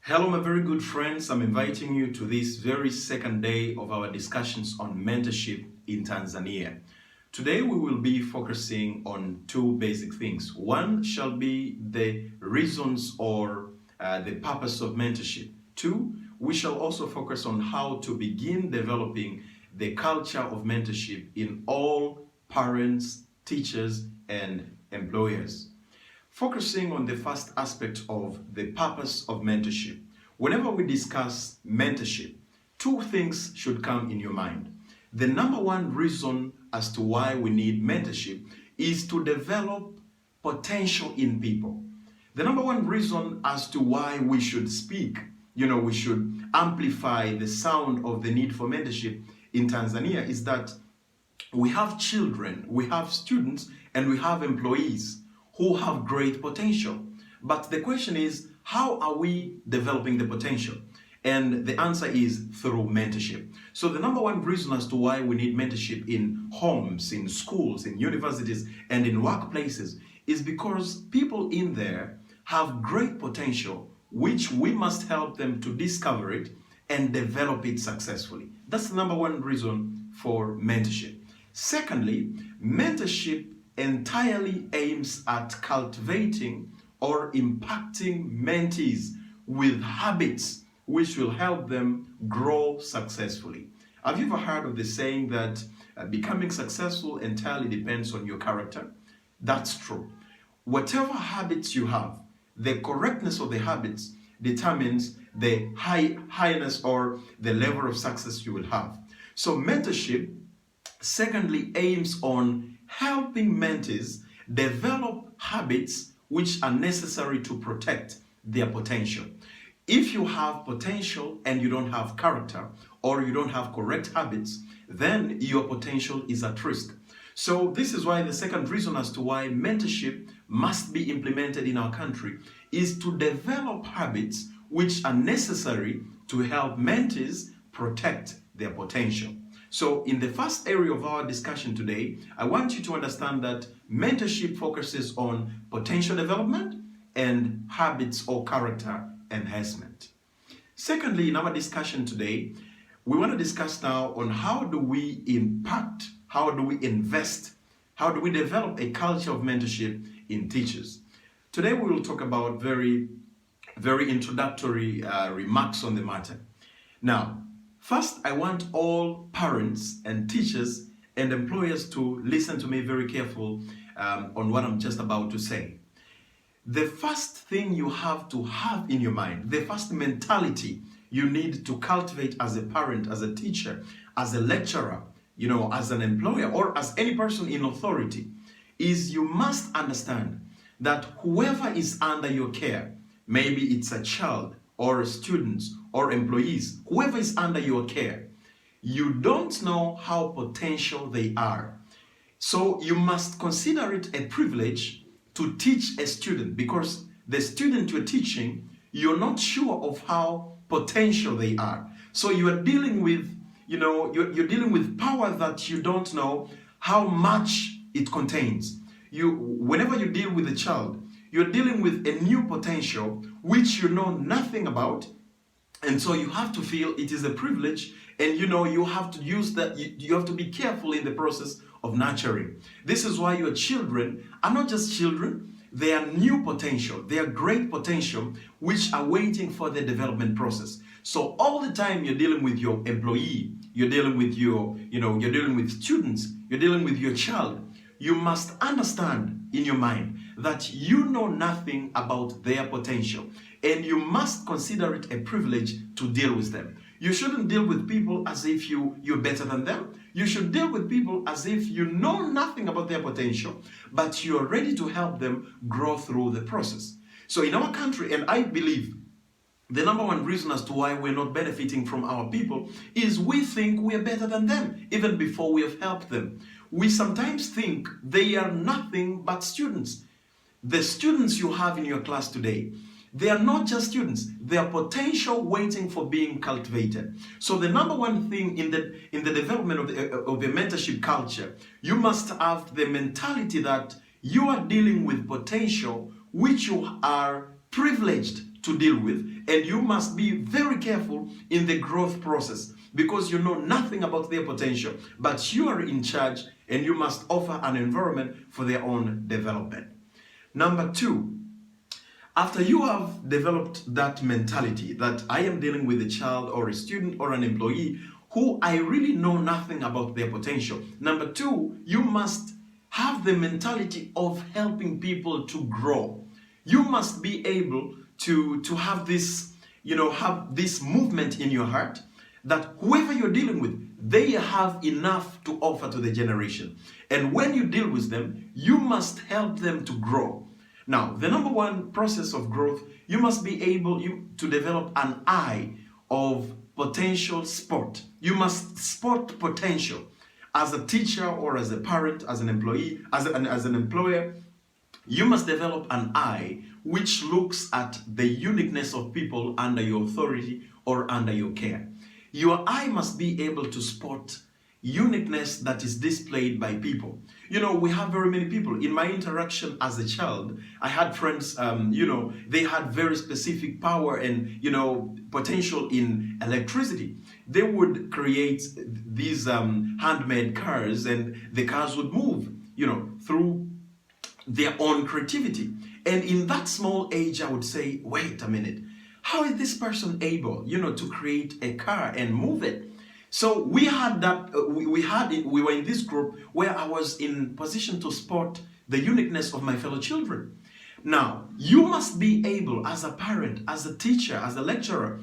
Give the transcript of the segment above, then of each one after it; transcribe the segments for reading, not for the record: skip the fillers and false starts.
Hello, my very good friends. I'm inviting you to this very second day of our discussions on mentorship in Tanzania. Today, we will be focusing on two basic things. One shall be the reasons or the purpose of mentorship. Two, we shall also focus on how to begin developing the culture of mentorship in all parents, teachers, and employers. Focusing on the first aspect of the purpose of mentorship. Whenever we discuss mentorship, two things should come in your mind. The number one reason as to why we need mentorship is to develop potential in people. The number one reason as to why we should speak, we should amplify the sound of the need for mentorship in Tanzania is that we have children, we have students, and we have employees who have great potential. But the question is, how are we developing the potential? And the answer is through mentorship. So the number one reason as to why we need mentorship in homes, in schools, in universities, and in workplaces is because people in there have great potential, which we must help them to discover it and develop it successfully. That's the number one reason for mentorship. Secondly, mentorship entirely aims at cultivating or impacting mentees with habits which will help them grow successfully. Have you ever heard of the saying that becoming successful entirely depends on your character? That's true. Whatever habits you have, the correctness of the habits determines the highness or the level of success you will have. So mentorship secondly aims on helping mentees develop habits which are necessary to protect their potential. If you have potential and you don't have character or you don't have correct habits, then your potential is at risk. So this is why the second reason as to why mentorship must be implemented in our country is to develop habits which are necessary to help mentees protect their potential. So in the first area of our discussion today, I want you to understand that mentorship focuses on potential development and habits or character enhancement. Secondly, in our discussion today, we want to discuss now on how do we impact, how do we invest, how do we develop a culture of mentorship in teachers. Today we will talk about very introductory remarks on the matter. Now, first, I want all parents and teachers and employers to listen to me very careful on what I'm just about to say. The first thing you have to have in your mind, the first mentality you need to cultivate as a parent, as a teacher, as a lecturer, as an employer, or as any person in authority, is you must understand that whoever is under your care, maybe it's a child, or students, or employees, whoever is under your care, you don't know how potential they are. So you must consider it a privilege to teach a student, because the student you're teaching, you're not sure of how potential they are. So you are dealing with, you're dealing with power that you don't know how much it contains. Whenever you deal with a child, you're dealing with a new potential which you know nothing about, and so you have to feel it is a privilege, and you have to use that. You have to be careful in the process of nurturing. This is why your children are not just children; they are new potential. They are great potential which are waiting for the development process. So all the time you're dealing with your employee, you're dealing with you're dealing with students, you're dealing with your child. You must understand in your mind that you know nothing about their potential, and you must consider it a privilege to deal with them. You shouldn't deal with people as if you're better than them. You should deal with people as if you know nothing about their potential, but you're ready to help them grow through the process. So in our country, and I believe the number one reason as to why we're not benefiting from our people is we think we're better than them, even before we have helped them. We sometimes think they are nothing but students. The students you have in your class today, they are not just students, they are potential waiting for being cultivated. So the number one thing in the development of the mentorship culture, you must have the mentality that you are dealing with potential which you are privileged to deal with, and you must be very careful in the growth process because you know nothing about their potential, but you are in charge and you must offer an environment for their own development. Number two, after you have developed that mentality that I am dealing with a child or a student or an employee who I really know nothing about their potential. Number two, you must have the mentality of helping people to grow. You must be able to have this, have this movement in your heart that whoever you're dealing with, they have enough to offer to the generation. And when you deal with them, you must help them to grow. Now, the number one process of growth, you must be able to develop an eye of potential spot. You must spot potential. As a teacher or as a parent, as an employee, as an employer, you must develop an eye which looks at the uniqueness of people under your authority or under your care. Your eye must be able to spot uniqueness that is displayed by people. We have very many people. In my interaction as a child, I had friends, they had very specific power and, potential in electricity. They would create these handmade cars, and the cars would move, through their own creativity. And in that small age, I would say, wait a minute, how is this person able, to create a car and move it? So we had that, we were in this group where I was in position to spot the uniqueness of my fellow children. Now, you must be able, as a parent, as a teacher, as a lecturer,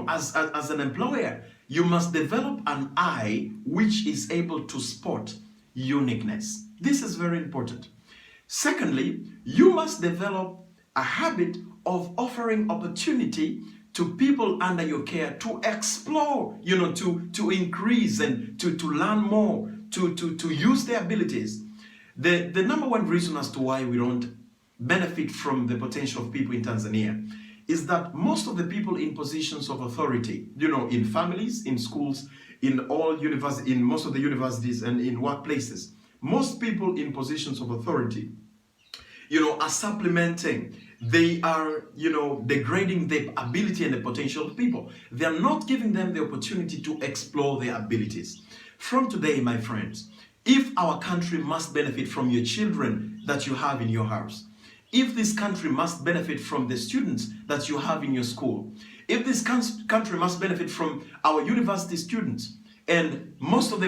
as an employer, you must develop an eye which is able to spot uniqueness. This is very important. Secondly, you must develop a habit of offering opportunity to people under your care to explore, to increase and to learn more, to use their abilities. The number one reason as to why we don't benefit from the potential of people in Tanzania is that most of the people in positions of authority, in families, in schools, in most of the universities and in workplaces, most people in positions of authority, are supplementing. They are, degrading the ability and the potential of people. They are not giving them the opportunity to explore their abilities. From today, my friends, if our country must benefit from your children that you have in your house, if this country must benefit from the students that you have in your school, if this country must benefit from our university students and most of the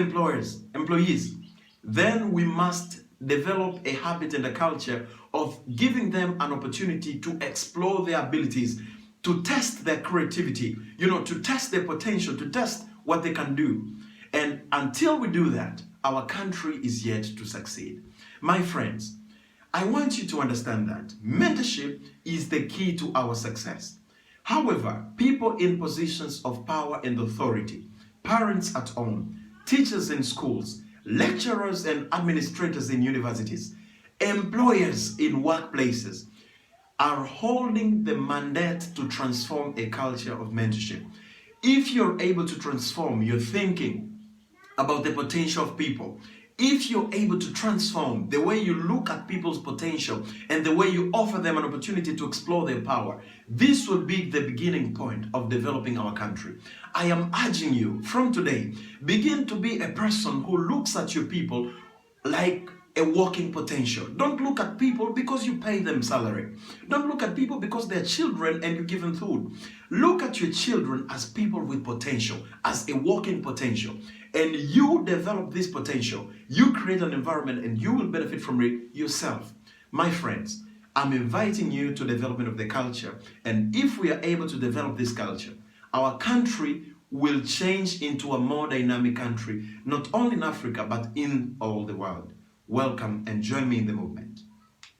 employees, then we must develop a habit and a culture of giving them an opportunity to explore their abilities, to test their creativity, to test their potential, to test what they can do. And until we do that, our country is yet to succeed. My friends, I want you to understand that mentorship is the key to our success. However, people in positions of power and authority, parents at home, teachers in schools, lecturers and administrators in universities, employers in workplaces are holding the mandate to transform a culture of mentorship. If you're able to transform your thinking about the potential of people, if you're able to transform the way you look at people's potential and the way you offer them an opportunity to explore their power, this will be the beginning point of developing our country. I am urging you from today, begin to be a person who looks at your people like a working potential. Don't look at people because you pay them salary. Don't look at people because they're children and you give them food. Look at your children as people with potential, as a working potential. And you develop this potential. You create an environment and you will benefit from it yourself. My friends, I'm inviting you to the development of the culture. And if we are able to develop this culture, our country will change into a more dynamic country, not only in Africa, but in all the world. Welcome and join me in the movement.